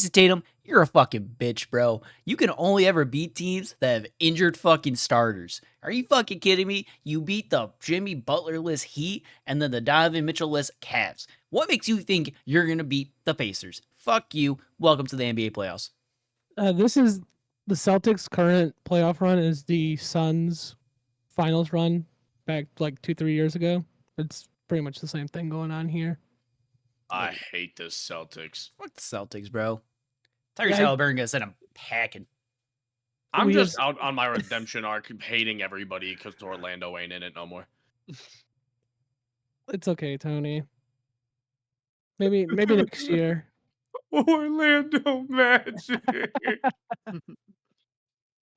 Tatum, you're a fucking bitch, bro. You can only ever beat teams that have injured fucking starters. Are you fucking kidding me? You beat the Jimmy Butler-less Heat and then the Donovan Mitchell-less Cavs. What makes you think you're going to beat the Pacers? Fuck you. Welcome to the NBA playoffs. This is the Celtics' current playoff run is the Suns' finals run back like 2-3 years ago. It's pretty much the same thing going on here. I hate the Celtics. Fuck the Celtics, bro. Tyrese Yeah, Halliburton going to send him packing. I'm We just just- out on my redemption arc, hating everybody because Orlando ain't in it no more. It's okay, Tony. Maybe next year. Orlando Magic.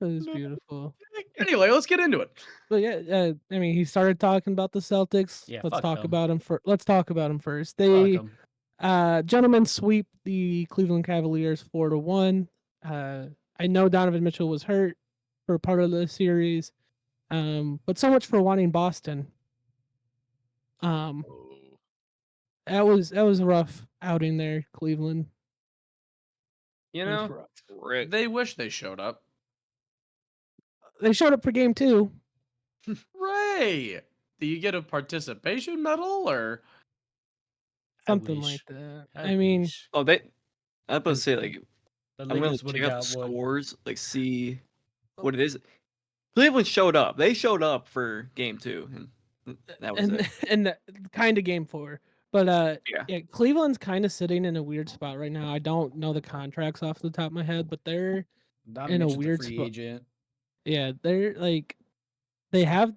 It was beautiful. Anyway, let's get into it. But yeah, I mean, he started talking about the Celtics. Yeah, let's fuck talk them. about him first. Let's talk about him first. Fuck They 'em. gentlemen sweep the Cleveland Cavaliers 4-1. I know Donovan Mitchell was hurt for part of the series, but so much for wanting Boston. That was a rough outing there, Cleveland. You It was know, rough. they wish they showed up. They showed up for game 2. Ray, do you get a participation medal or Something wish. like that. I I mean, wish. Oh, I'm about to say, like, The I'm gonna Lakers would check have out the got one. scores, like, see what it is. Cleveland showed up. They showed up for game 2, and that was it. and kind of game 4. But Yeah. Cleveland's kind of sitting in a weird spot right now. I don't know the contracts off the top of my head, but they're Donovan in a Mitchell's weird free spot. agent. Yeah, they're like they have.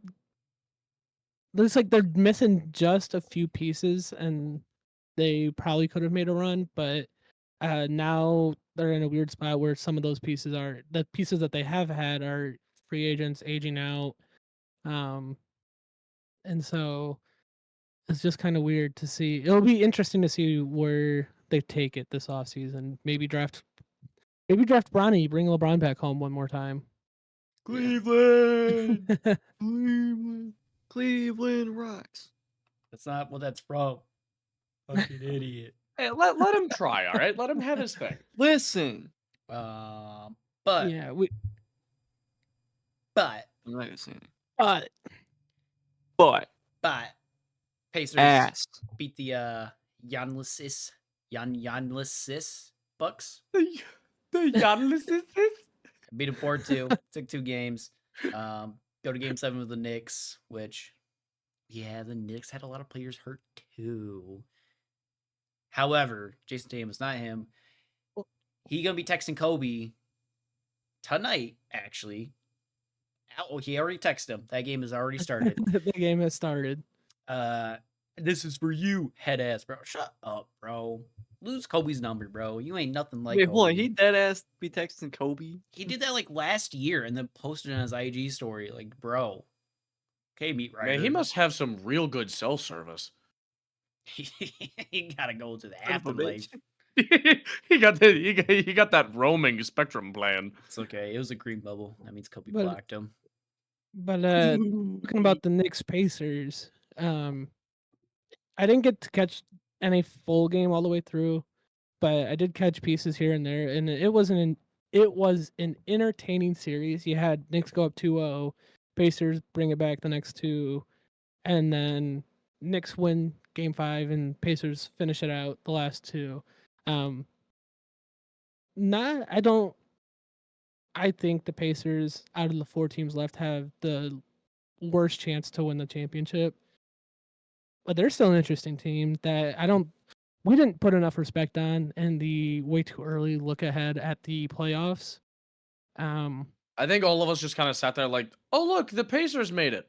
Looks like they're missing just a few pieces, and they probably could have made a run, but now they're in a weird spot where some of those pieces are the pieces that they have had are free agents aging out, and so it's just kind of weird to see. It'll be interesting to see where they take it this offseason. Maybe draft Bronny, bring LeBron back home one more time. Cleveland, Cleveland rocks. That's not what that's from. Fucking idiot. hey, let him try, all right? Let him have his thing. Listen, But Yeah, but I'm not gonna say anything. but But Pacers ass. beat the Giannis Bucks. The Giannis is this? Beat them 4-2. Took 2 games. Go to game 7 with the Knicks, which the Knicks had a lot of players hurt too. However, Jason Tatum is not him. He gonna be texting Kobe tonight, actually. Oh, he already texted him. That game has already started. the game has started. This is for you, head ass, bro. Shut up, bro. Lose Kobe's number, bro. You ain't nothing like Wait, Kobe. hold on. He dead ass be texting Kobe. He did that like last year and then posted on his IG story, like, bro. Okay, meat rider. Man, he must have some real good cell service. He gotta go to the Son of a afterlife. bitch. he got that roaming spectrum plan. It's okay. It was a green bubble. That means Kobe But- blocked him. But talking about the Knicks Pacers, I didn't get to catch any full game all the way through, but I did catch pieces here and there, and it was an entertaining series. You had Knicks go up 2-0, Pacers bring it back the next 2, and then Knicks win game 5 and Pacers finish it out the last 2. I think the Pacers out of the 4 teams left have the worst chance to win the championship. But they're still an interesting team that we didn't put enough respect on in the way too early look ahead at the playoffs. I think all of us just kind of sat there like, oh, look, the Pacers made it.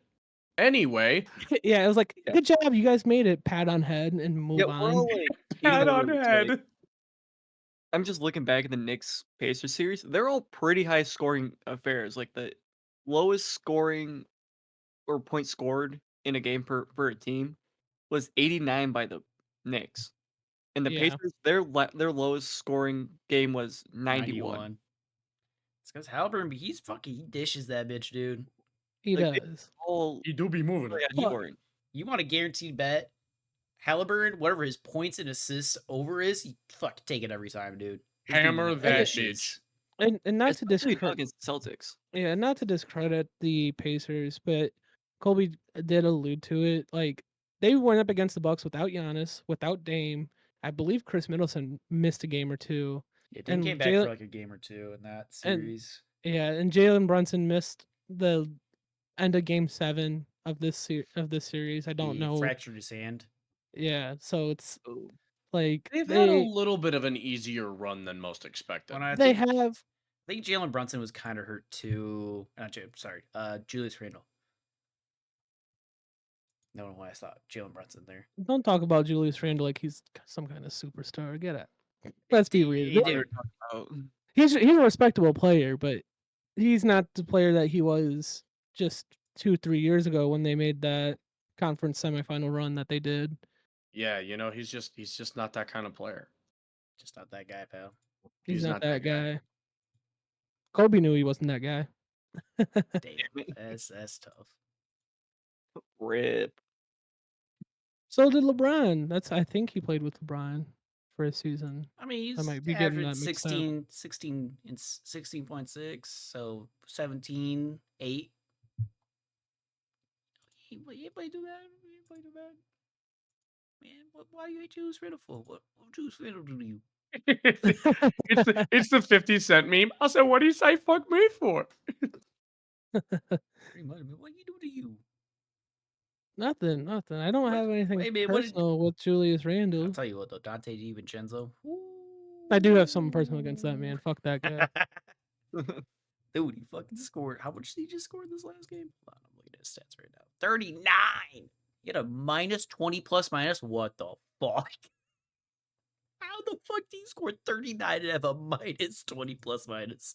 Anyway. Yeah, it was like, good job, you guys made it. Pat on head and move on. Well, like, Pat even though on it's, head. like, I'm just looking back at the Knicks Pacers series. They're all pretty high scoring affairs. Like the lowest scoring or point scored in a game per a team was 89 by the Knicks. And the Yeah. Pacers, their lowest scoring game was 91. It's because Halliburton, he dishes that bitch, dude. He Like, does. All He do be moving it. high scoring. You want a guaranteed bet? Halliburton, whatever his points and assists over is, you fucking take it every time, dude. He's beating Hammer like that fishes. bitch. And not to Especially not discredit, against the Celtics. yeah, not to discredit the Pacers, but Colby did allude to it. Like they went up against the Bucks without Giannis, without Dame. I believe Chris Middleton missed a game or two, Yeah, Dame and came back for like a game or two in that and series. yeah, and Jalen Brunson missed the end of Game 7 of this series. I don't He know. fractured his hand. Yeah, so it's Oh, like They've had a little bit of an easier run than most expected. When I they think, have. I think Jalen Brunson was kind of hurt too. Sorry, Julius Randle. No one why I thought Jalen Brunson there. Don't talk about Julius Randle like he's some kind of superstar. Get it. Let's be real. He what did. are you talking about? He's a respectable player, but he's not the player that he was just 2-3 years ago when they made that conference semifinal run that they did. Yeah, he's just not that kind of player. Just not that guy, pal. He's not not that that guy. guy. Kobe knew he wasn't that guy. Damn, that's tough. Rip. So did LeBron. I think he played with LeBron for a season. I mean, I he's might be getting averaged that mixed up. 16 and 16.6, so 17, 8. He play too bad. He play too bad. Man, why you hate Julius Randle for? What Julius Randle do to you? it's the 50 Cent meme. I said, what do you say fuck me for? Pretty much, man. What you do to you? Nothing. I don't have anything Wait, man, personal with Julius I'll Randle. tell you what though, Dante DiVincenzo. I do have something personal against that man. Fuck that guy. Dude, he fucking scored. How much did he just score in this last game? Hold on, I'm looking at his stats right now. 39. He had a minus 20 plus minus. What the fuck? How the fuck did he score 39 and have a minus 20 plus minus?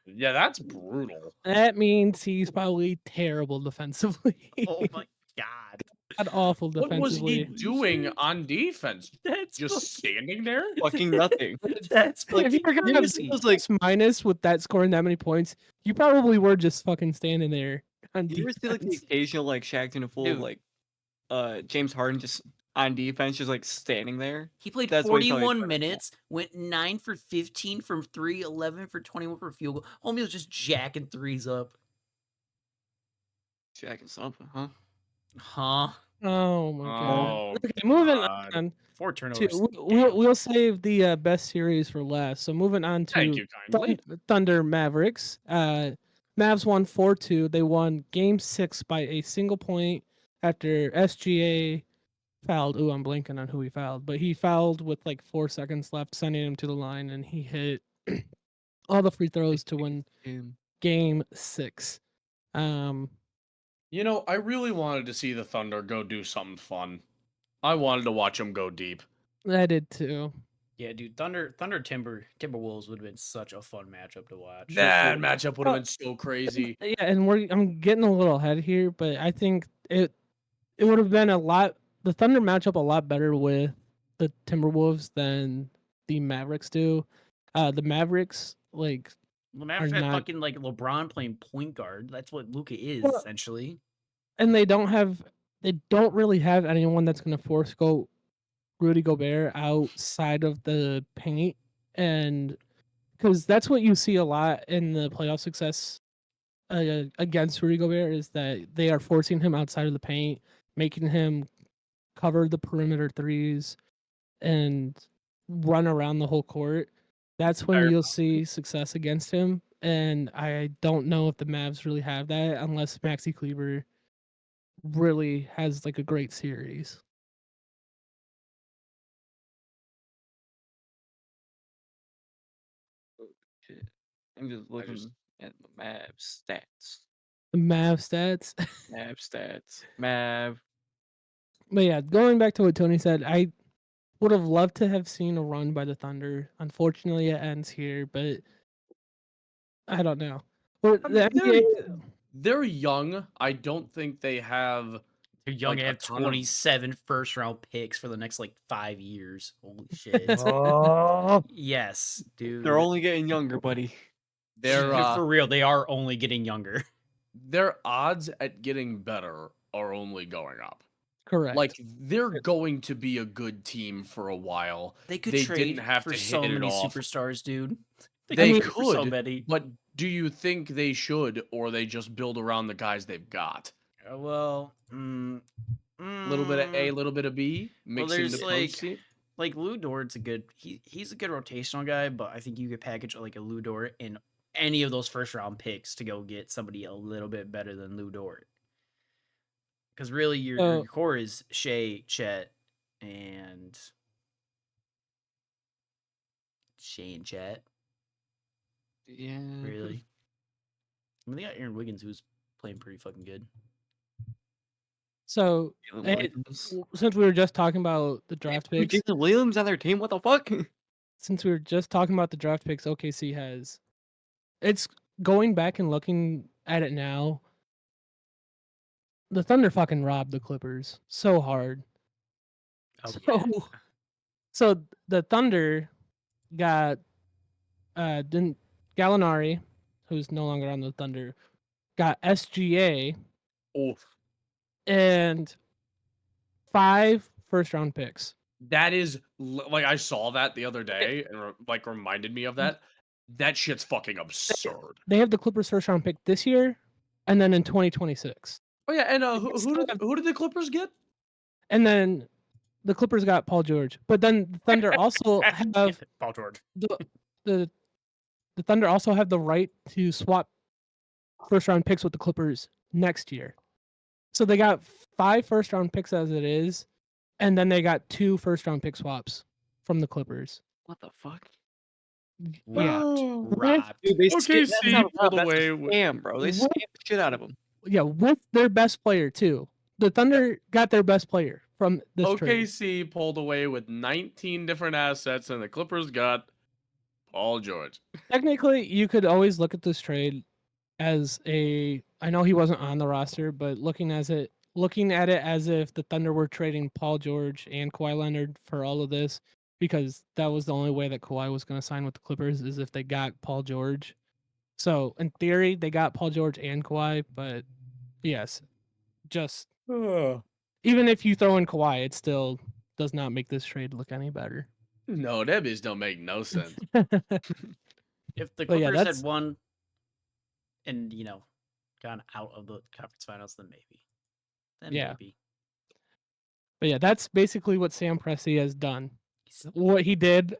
Yeah, that's brutal. That means he's probably terrible defensively. Oh my god. God awful What was he defensively. doing shit. on defense? That's Just standing there? Fucking nothing. That's Like, If you fucking were gonna have crazy. plus minus with that scoring that many points, you probably were just fucking standing there on You ever see like the defense. occasional like Shaq in a full Dude. like James Harden just on defense, just like standing there? He played That's what he probably 41 put in. minutes, went 9 for 15 from 3, 11 for 21 for field goal. Homie was just jacking threes up. Shaq and something, huh? Huh? Oh my god. Oh, Okay, moving God. on 4 to turnovers. we'll save the best series for last. So moving on Thank to you kindly. Thunder Mavericks. Mavs won 4-2. They won Game 6 by a single point after SGA fouled. Ooh, I'm blanking on who he fouled, but he fouled with like 4 seconds left, sending him to the line, and he hit all the free throws to win Game 6. I really wanted to see the Thunder go do something fun. I wanted to watch them go deep. I did too. Yeah, dude, Timberwolves would have been such a fun matchup to watch. That matchup would have been so crazy. Yeah, and I'm getting a little ahead here, but I think it would have been the Thunder matchup a lot better with the Timberwolves than the Mavericks do. The Mavericks like The Mavericks are had not, fucking like LeBron playing point guard. That's what Luka is Well, essentially. and they don't really have anyone that's gonna force go Rudy Gobert outside of the paint, and because that's what you see a lot in the playoff success against Rudy Gobert is that they are forcing him outside of the paint, making him cover the perimeter threes and run around the whole court. That's when Fair you'll see success against him. And I don't know if the Mavs really have that unless Maxi Kleber really has like a great series. Shit. I'm just looking at the Mavs stats. The Mav stats. Mav stats. Mav. But yeah, going back to what Tony said, I would have loved to have seen a run by the Thunder. Unfortunately, it ends here, but I don't know. Well, I the mean, NBA, they're young. I don't think they have. They're young Like, and a have ton of- 27 first round picks for the next like 5 years. Holy shit. Yes, dude. They're only getting younger, buddy. Their For real, they are only getting younger. their odds at getting better are only going up. Correct. Like they're going to be a good team for a while. They could They didn't trade have for to so hit it many off. superstars, dude. They mean, for so could, many. but do you think they should, or they just build around the guys they've got? Well, A little bit of A, a little bit of B, well, mixing the there's potency. like Lou Dort's a good he's a good rotational guy, but I think you could package like a Lou Dort in any of those first round picks to go get somebody a little bit better than Lou Dort. Because really your So core is Shea, Chet, and Chet. Yeah. Really. I mean, they got Aaron Wiggins, who's playing pretty fucking good. so Jalen eh, Williams. since we were just talking about the They draft put picks, Jalen Williams on their team. What the fuck? since we were just talking about the draft picks OKC has, it's going back and looking at it now. The Thunder fucking robbed the Clippers so hard. Oh, So, yeah. so the Thunder got didn't Gallinari, who's no longer on the Thunder, got SGA Oof. and 5 first round picks. That is like I saw that the other day and like reminded me of that. That shit's fucking absurd. They have the Clippers first round pick this year, and then in 2026. Oh yeah, and They still have- who did the Clippers get? And then the Clippers got Paul George, but then the Thunder also have Paul George. the the the Thunder also have the right to swap first round picks with the Clippers next year. So they got 5 first round picks as it is, and then they got 2 first round pick swaps from the Clippers. What the fuck? Yeah. Robbed. Dude, they Okay, that's see, not a pulled rob, that's away a with- scam, bro. They What? scammed the shit out of him. Yeah, with their best player too. The Thunder got their best player from this trade. OKC pulled away with 19 different assets, and the Clippers got Paul George. Technically, you could always look at this trade as a. I know he wasn't on the roster, but looking at it as if the Thunder were trading Paul George and Kawhi Leonard for all of this, because that was the only way that Kawhi was going to sign with the Clippers is if they got Paul George. So in theory, they got Paul George and Kawhi, but yes, just even if you throw in Kawhi, it still does not make this trade look any better. No, that bitch don't make no sense. If the But yeah, Clippers that's- had won and, gone out of the conference finals, then maybe. Yeah. Maybe. But yeah, that's basically what Sam Presti has done. What he did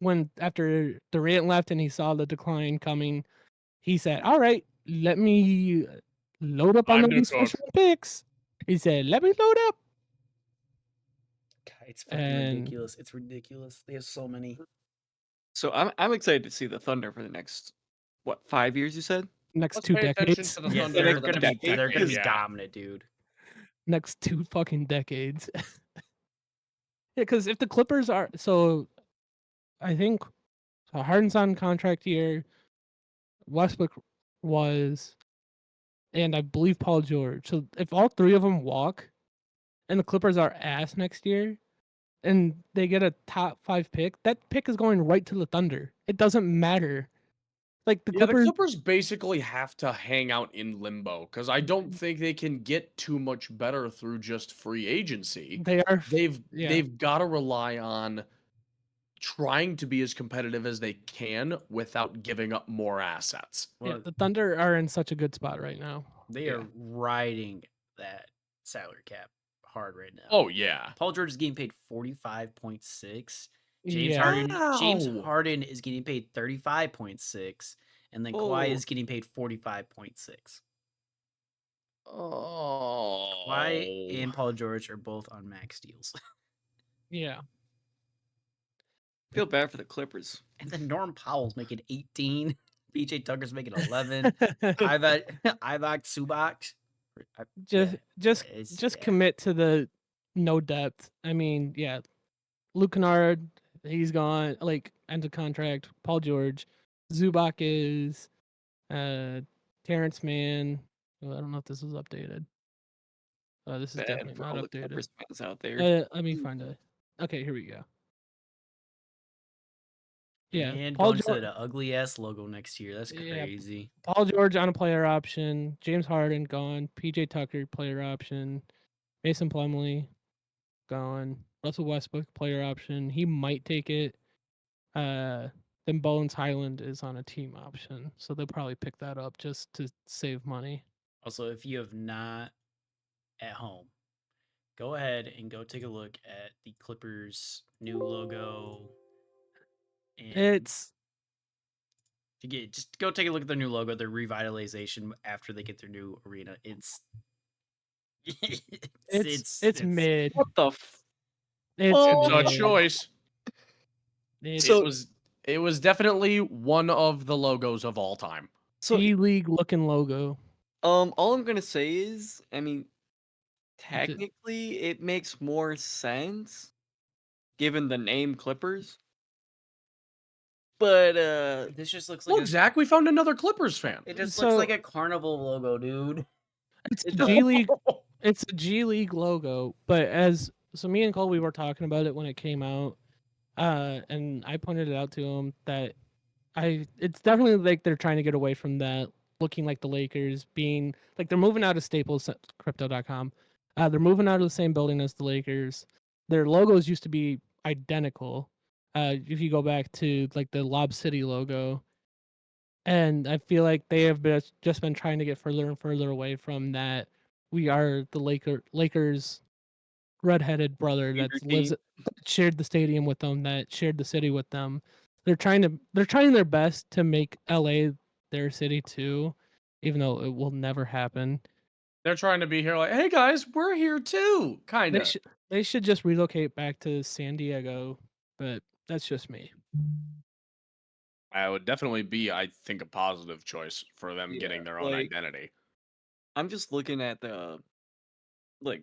when after Durant left and he saw the decline coming, he said, "All right, let me load up on Time to these first cook." round picks." He said, "Let me load up." God, it's fucking And- ridiculous. It's ridiculous. They have so many. So I'm excited to see the Thunder for the next 5 years, you said? Next Let's 2 pay attention decades. to the Yeah, Thunder they're for the gonna next be they're gonna be decade. dominant, dude. Next 2 fucking decades. Yeah, because if the Clippers are I think Harden's on contract year, Westbrook was, and I believe Paul George. So if all 3 of them walk, and the Clippers are ass next year, and they get a top 5 pick, that pick is going right to the Thunder. It doesn't matter. Like the Yeah, Clippers, the Clippers basically have to hang out in limbo because I don't think they can get too much better through just free agency. they are. They've got to rely on trying to be as competitive as they can without giving up more assets. Yeah, Well, the Thunder are in such a good spot right now. they yeah. are riding that salary cap hard right now. Oh yeah. Paul George is getting paid 45.6. Yeah. James Wow. Harden is getting paid 35.6, and then Kawhi Oh. is getting paid 45.6. Oh. Kawhi and Paul George are both on max deals. Yeah. Feel bad for the Clippers. And then Norm Powell's making 18. PJ Tucker's making 11. Ivac Subac. Just commit to the no depth. I mean, yeah, Luke Kennard, he's gone. Like ends of contract. Paul George, Zubac is, Terrence Mann. Well, I don't know if this was updated. This is Bad definitely for not all the updated. Clippers fans out there. Let me find a. Okay, here we go. Yeah, And Paul going to George. the ugly ass logo next year. That's Yeah. crazy. Paul George on a player option. James Harden gone. PJ Tucker player option. Mason Plumlee gone. Russell Westbrook player option. He might take it. Then Bones Highland is on a team option, so they'll probably pick that up just to save money. Also, if you have not at home, go ahead and go take a look at the Clippers' new logo. And It's just go take a look at their new logo, their revitalization after they get their new arena. It's it's mid. What the? It's Oh. It's a mid. choice. It's So- It was definitely one of the logos of all time. So G League looking logo. all I'm gonna say is, I mean, technically, it makes more sense given the name Clippers. But this just looks like Look, Zach, we found another Clippers fan. it just So- looks like a carnival logo, dude. It's It G League. It's a G League logo, but so me and Colby were talking about it when it came out, and I pointed it out to him that it's definitely like they're trying to get away from that looking like the Lakers, being like they're moving out of Staples Crypto.com. They're moving out of the same building as the Lakers. Their logos used to be identical. If you go back to like the Lob City logo, and I feel like they have just been trying to get further and further away from that. We are the Lakers redheaded brother that shared the stadium with them, that shared the city with them. They're trying their best to make LA their city too, even though it will never happen. They're trying to be here like, hey guys, we're here too. Kind of. They should just relocate back to San Diego, but that's just me. That would definitely be, I think, a positive choice for them Yeah, getting their own like- identity. I'm just looking at the like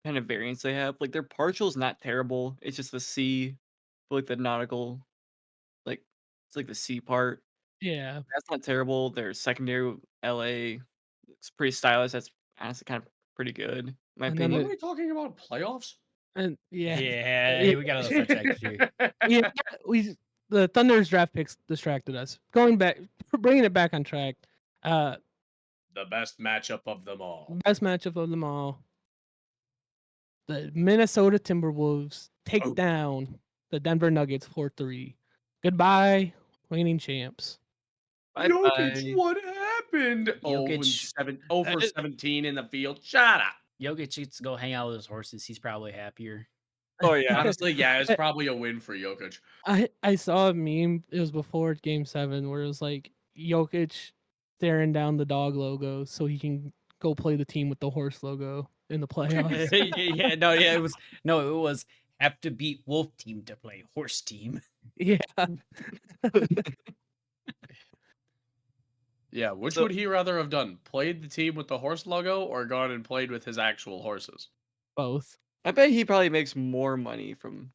kind of variants they have. Like their partial's not terrible. It's just the C, like the nautical, like it's like the C part. Yeah, That's not terrible. Their secondary LA looks pretty stylish. That's honestly kind of pretty good, in my And then What opinion. are we talking about? Playoffs? and yeah, Yeah, we gotta start next year. yeah, the Thunder's draft picks distracted us. Going back, bringing it back on track. The best matchup of them all. Best matchup of them all. The Minnesota Timberwolves take Oh. down the Denver Nuggets 4-3. Goodbye, reigning champs. Bye Jokic, bye. what happened? Jokic- 0 for 17 in the field. Shut up. Jokic gets to go hang out with his horses. He's probably happier. Oh yeah. Honestly, yeah, it's probably a win for Jokic. I saw a meme. It was before Game 7 where it was like Jokic staring down the dog logo so he can go play the team with the horse logo in the playoffs. It was have to beat wolf team to play horse team. Yeah. Yeah, which So- would he rather have done? Played the team with the horse logo or gone and played with his actual horses? Both. I bet he probably makes more money from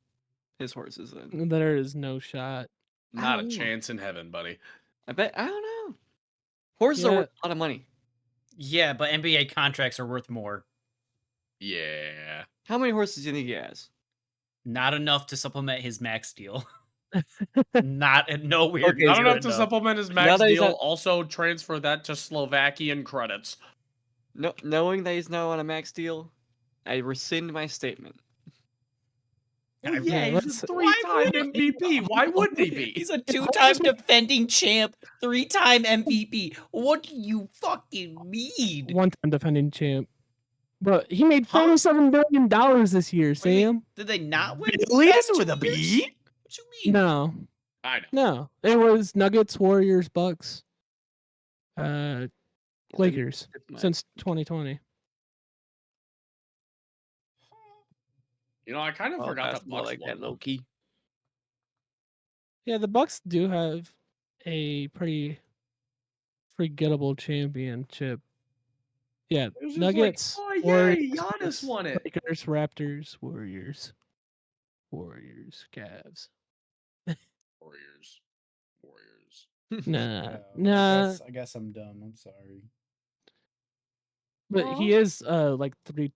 his horses than There is no shot. Not a Ow. chance in heaven, buddy. I don't know. Horses are Yeah. worth a lot of money. Yeah, but NBA contracts are worth more. Yeah. How many horses do you think he has? Not enough to supplement his max deal. Not nowhere. Okay, Not so enough to supplement his max that he's deal. at- Also transfer that to Slovakian credits. No, knowing that he's now on a max deal, I rescind my statement. Well, yeah, he's let's- a three-time MVP. Why wouldn't he be? He's a two-time defending champ, three-time MVP. What do you fucking mean? One-time defending champ. But he made Huh? $37 billion this year, What do you mean? Sam. Did they not win? Billion last 2 with a years? B? What you mean? No. I know. No. It was Nuggets, Warriors, Bucks, Lakers since 2020. You know, I kind of forgot that Bucks like that won. low key. Yeah, the Bucks do have a pretty forgettable championship. Yeah, It was just Nuggets, like, oh, yay, Warriors, Giannis Bucks, won it. Lakers, Raptors, Warriors, Cavs. Warriors. Nah. I guess I'm dumb. I'm sorry. But he is like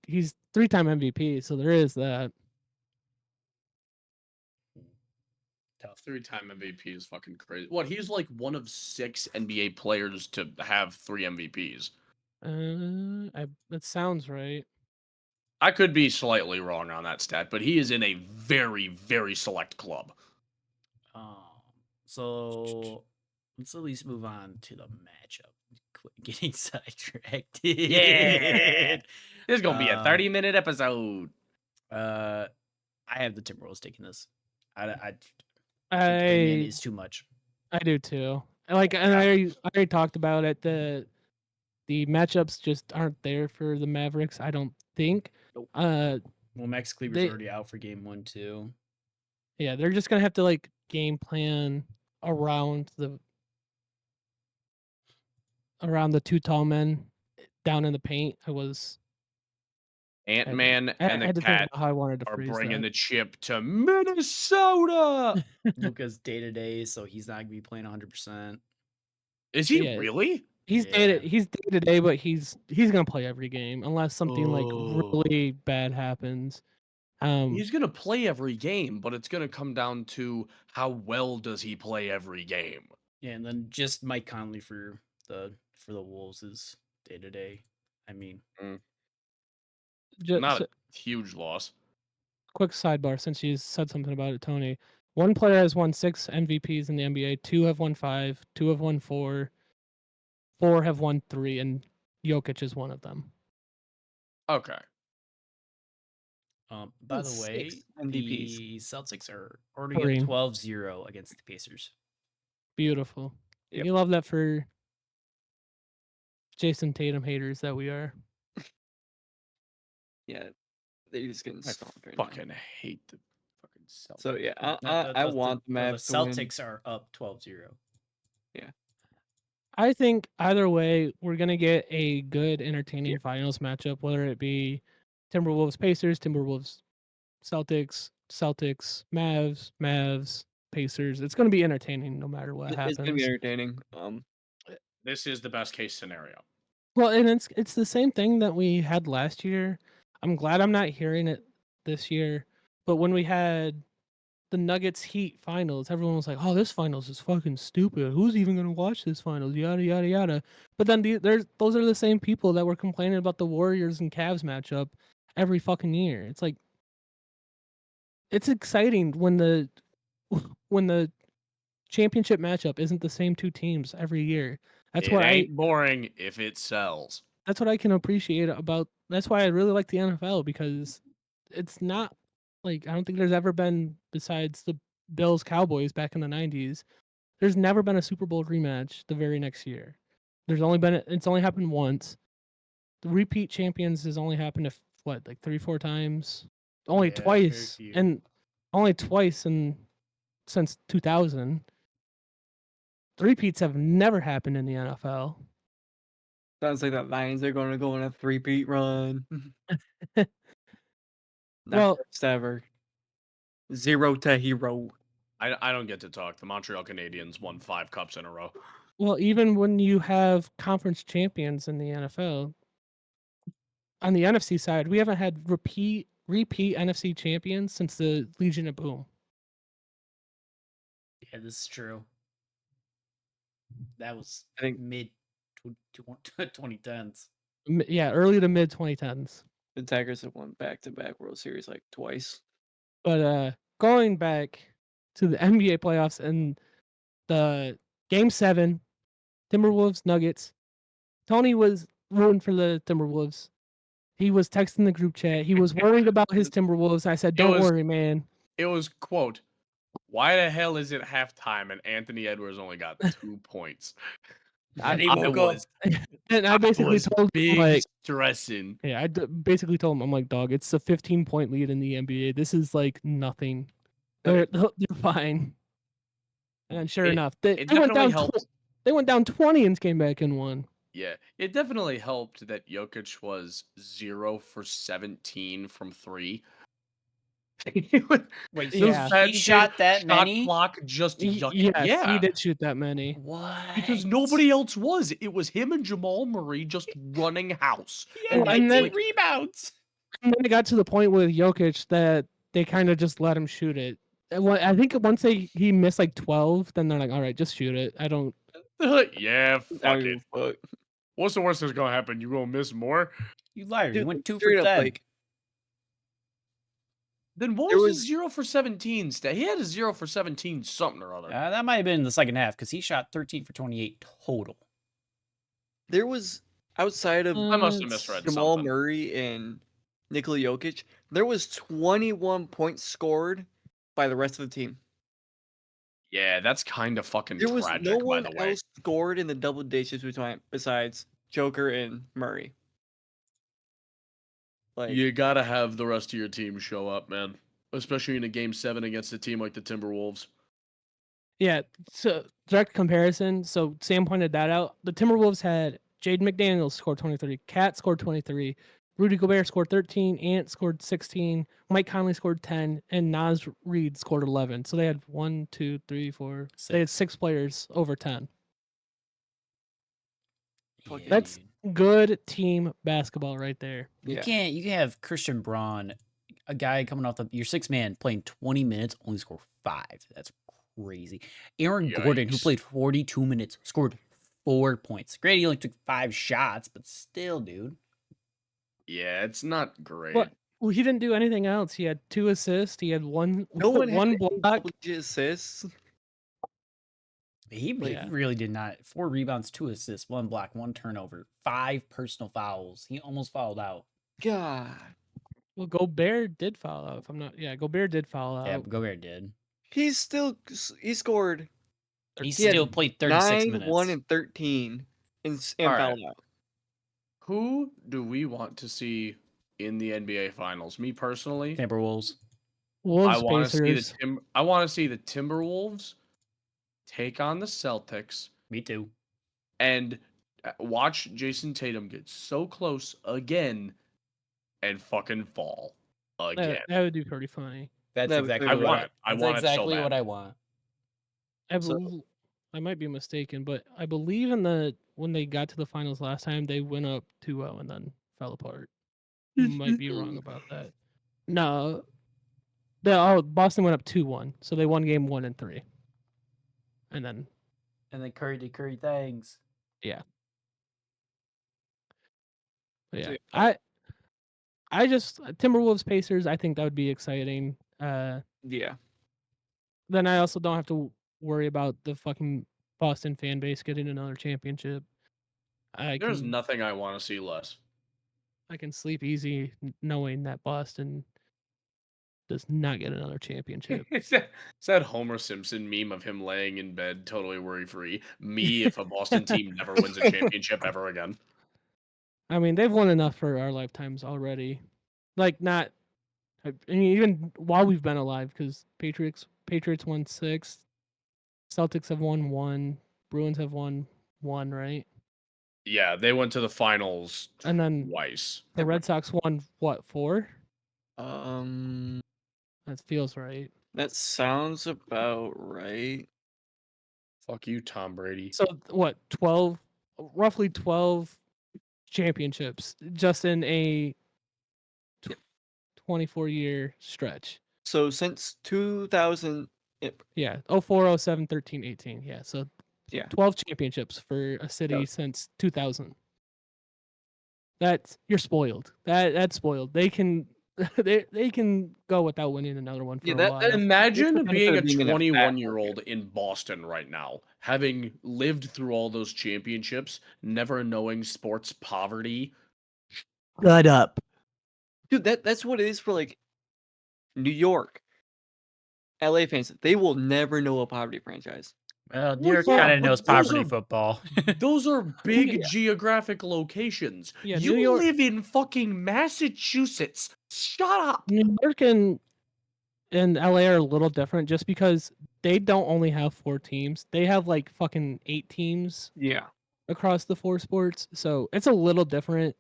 he's 3-time MVP, so there is that. Tough. Three-time MVP is fucking crazy. What? He's like one of 6 NBA players to have 3 MVPs. That sounds right. I could be slightly wrong on that stat, but he is in a very, very select club. Um, so let's at least move on to the matchup. Quit getting sidetracked. Yeah. This is gonna be a Um, 30-minute episode. I have the Timberwolves taking this. I think I Ant-Man is too much. I do too. And Yeah. I already talked about it. The matchups just aren't there for the Mavericks. I don't think. Nope. Well, Max Kleber's They- already out for game 1 too. Yeah, they're just gonna have to game plan around the two tall men down in the paint. Ant-Man I and the had to think Cat about how I wanted to are phrase bringing that. the chip to Minnesota. Luca's day to day, so he's not gonna be playing 100%. Is he Yeah. really? He's Yeah. day to day, but he's gonna play every game unless something Oh. really bad happens. He's gonna play every game, but it's gonna come down to how well does he play every game. Yeah, and then just Mike Conley for the Wolves is day to day. I mean, Just Not a huge loss. quick sidebar, since you said something about it, Tony. One player has won 6 MVPs in the NBA. 2 have won 5. 2 have won 4. 4 have won 3, and Jokic is one of them. Okay. by the 6 way, MVPs. the Celtics are already Three. up 12-0 against the Pacers. Beautiful. Yep. You love that for Jason Tatum haters that we are. Yeah, they're just getting I stomped right now. fucking hate the fucking Celtics. So yeah, No, I want the the Mavs to win. Celtics are up 12-0. I think either way, we're gonna get a good, entertaining finals matchup, whether it be Timberwolves Pacers, Timberwolves Celtics, Celtics Mavs, Mavs Pacers. It's gonna be entertaining no matter what It's gonna be happens. entertaining. This is the best case scenario. Well, and it's the same thing that we had last year. I'm glad I'm not hearing it this year. But when we had the Nuggets Heat finals, everyone was like, "Oh, this finals is fucking stupid. Who's even gonna watch this finals?" Yada yada yada. But then those are the same people that were complaining about the Warriors and Cavs matchup every fucking year. It's like it's exciting when the when the championship matchup isn't the same two teams every year. That's It what ain't boring if it sells. that's what I can appreciate about. That's why I really like the NFL, because it's not I don't think there's ever been, besides the Bills Cowboys back in the 90s, there's never been a Super Bowl rematch the very next year. It's only happened once. The repeat champions has only happened like 3-4 times. Only Yeah, very twice few. and only twice since 2000. Repeats have never happened in the NFL. Sounds like the Lions are gonna go on a 3-peat run. Not Well, first ever. 0 to hero. I don't get to talk. The Montreal Canadiens won 5 cups in a row. Well, even when you have conference champions in the NFL, on the NFC side, we haven't had repeat NFC champions since the Legion of Boom. Yeah, this is true. That was I think mid 2010s. Yeah, early to mid 2010s. the Tigers have won back-to-back World Series like twice. But going back to the NBA playoffs and the Game 7, Timberwolves Nuggets. Tony was rooting for the Timberwolves. He was texting the group chat. He was worried about his Timberwolves. I said, "Don't worry, man." It was, quote, "Why the hell is it halftime and Anthony Edwards only got 2 points?" And he I woke was, And I basically was told him, big stressing. yeah, basically told him, I'm like, "Dog, it's a 15-point lead in the NBA. This is like nothing. They're fine." And sure enough, they It went definitely down. helped. They went down 20 and came back and won. Yeah, it definitely helped that Jokic was 0 for 17 from 3. Wait, Yeah. he shot that shot many? clock just Yes, yeah. he did shoot that many. What? Because nobody else was. It was him and Jamal Murray just running house. He had Well, and 19 then- rebounds. And then it got to the point with Jokic that they kind of just let him shoot it. I think once he missed like 12, then they're like, "All right, just shoot it." I don't. Yeah, I fuck don't it. give a fuck. What's the worst that's gonna happen? You gonna miss more? You liar. He Dude, went 2 for straight up, 10. like, Then what There was was his 0 for 17 stat? He had a 0 for 17 something or other. That might have been in the second half because he shot 13 for 28 total. outside of I must have It's- misread Jamal something. Murray and Nikola Jokic, there was 21 points scored by the rest of the team. Yeah, that's kind of fucking There was no tragic, by one the way. else scored in the double digits besides Joker and Murray. Like, You gotta have the rest of your team show up, man. Especially in a game 7 against a team like the Timberwolves. Yeah, so direct comparison. So Sam pointed that out. The Timberwolves had Jaden McDaniels scored 23, Cat scored 23, Rudy Gobert scored 13, Ant scored 16, Mike Conley scored 10, and Naz Reid scored 11. So they had 1, 2, 3, 4. They had 6 players over 10. Fucking- Yeah, That's dude. good team basketball right there. You Yeah. can't have Christian Braun, a guy coming off your 6 man playing 20 minutes, only score 5. That's crazy. Aaron Gordon, who Yikes. played 42 minutes, scored 4 points. Granted, he only took 5 shots, but still, dude. Yeah, it's not great. Well, he didn't do anything else. He had 2 assists. He had one no one had one any block. double-digit assists. He Yeah. really did not. 4 rebounds, 2 assists, 1 block, 1 turnover, 5 personal fouls. He almost fouled out. God, Well, Gobert did foul out. If I'm not, Gobert did foul Yeah, out. Gobert did. he scored. He He had still played 36 9, minutes. 1, and 13, and Alright. fouled out. Who do we want to see in the NBA Finals? Me personally, Timberwolves. Wolves, I want to see Pacers. I want to see the Timberwolves take on the Celtics Me too. and watch Jason Tatum get so close again and fucking fall again. That would be pretty funny. That's That was exactly pretty I what want it. I that's want exactly it so what bad. I want. So- I might be mistaken, but I believe when they got to the finals last time, they went up 2-0 and then fell apart. Might be wrong about that. No, Boston went up 2-1, so they won game 1 and 3, and then And then Curry did Curry things. but So, yeah, I just Timberwolves Pacers. I think that would be exciting. yeah. Then I also don't have to worry about the fucking Boston fan base getting another championship. There's nothing I want to see less. I can sleep easy knowing that Boston does not get another championship. It's that Homer Simpson meme of him laying in bed totally worry-free. Me if a Boston team never wins a championship ever again. I mean, they've won enough for our lifetimes already. Like not, I mean, even while we've been alive, because Patriots won 6, Celtics have won 1, Bruins have won 1, right? Yeah, they went to the finals And then twice. the Red Sox won what, 4? That That feels right. sounds about right. Fuck you, Tom Brady. So what, 12, roughly 12 championships just in a 24-year stretch. So since 2000, Yeah, 04, 07, 13, 18. Yeah, so Yeah. 12 championships for a city since 2000. You're spoiled. That's spoiled. They can they can go without winning another one for Yeah, a that- while. that- Imagine benefit being a of being in a fat 21-year-old in Boston right now, having lived through all those championships, never knowing sports poverty. Shut up. dude, that's what it is for like New York, LA fans. They will never know a poverty franchise. Well, New Well, York yeah, kind of but knows those poverty are- football. Those are big Yeah. geographic locations. Yeah, you New York- live in fucking Massachusetts. Shut up. New York and LA are a little different just because they don't only have 4 teams. They have like fucking 8 teams Yeah. across the 4 sports. So it's a little different.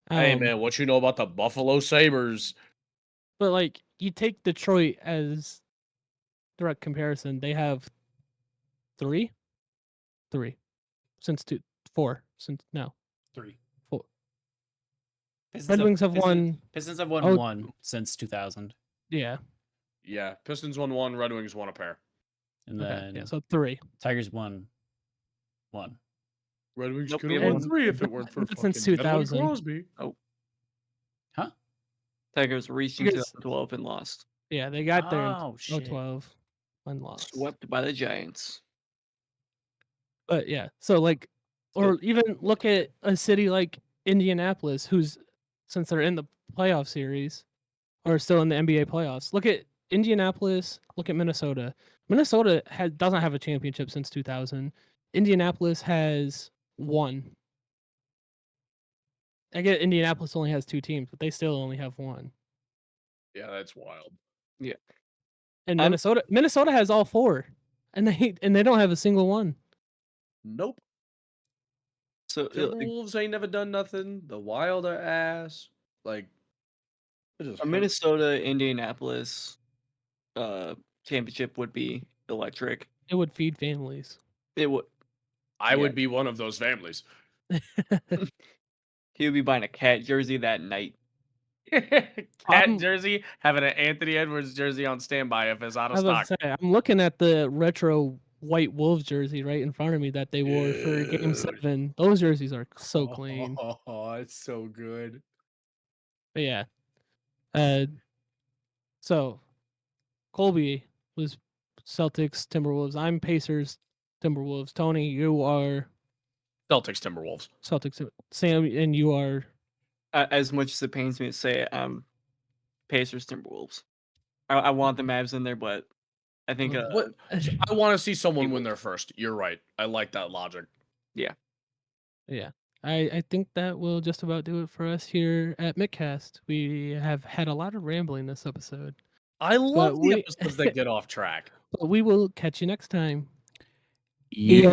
Hey man, what you know about the Buffalo Sabres? But like you take Detroit as direct comparison, they have 3 since 4 since no 3. 4. Pistons Red Wings have won. Pistons have won Oh. 1 since 2000. Yeah. Yeah, Pistons won 1, Red Wings won a pair. And Okay. then Yeah. So 3. Tigers won 1. Red Wings Nope, could we have have won one. 3 if it weren't for Since fucking Neville 2000. Crosby. Huh? Tigers reached in Because 2012 and lost. yeah, they got there in Oh shit. 2012 and lost. Swept by the Giants. But yeah, so like, or even look at a city like Indianapolis, who's since they're in the playoff series or still in the NBA playoffs. Look at Indianapolis. Look at Minnesota. Minnesota doesn't have a championship since 2000. Indianapolis has one. I get Indianapolis only has 2 teams, but they still only have one. Yeah, that's wild. And I'm- Minnesota has all 4, and they don't have a single one. Nope. So Timberwolves ain't never done nothing. The Wild are ass. Like, it just a hurt. Minnesota Indianapolis championship would be electric. It would feed families. It would. I Yeah. would be one of those families. He would be buying a cat jersey that night. Cat jersey, having an Anthony Edwards jersey on standby if it's out I of was about stock. to say, I'm looking at the retro white Wolves jersey right in front of me that they wore for Game Dude. 7. Those jerseys are so clean. Oh, it's so good. But yeah. So Colby was Celtics, Timberwolves. I'm Pacers, Timberwolves. Tony, you are Celtics Timberwolves. Celtics. Sam, and you are As much as it pains me to say it, Pacers Timberwolves. I want the Mavs in there, but I think What? I want to see someone win Eagles. there first. You're right. I like that logic. yeah. I think that will just about do it for us here at Mittcast. We have had a lot of rambling this episode. I love the we- episodes that get off track. But we will catch you next time. Yeah.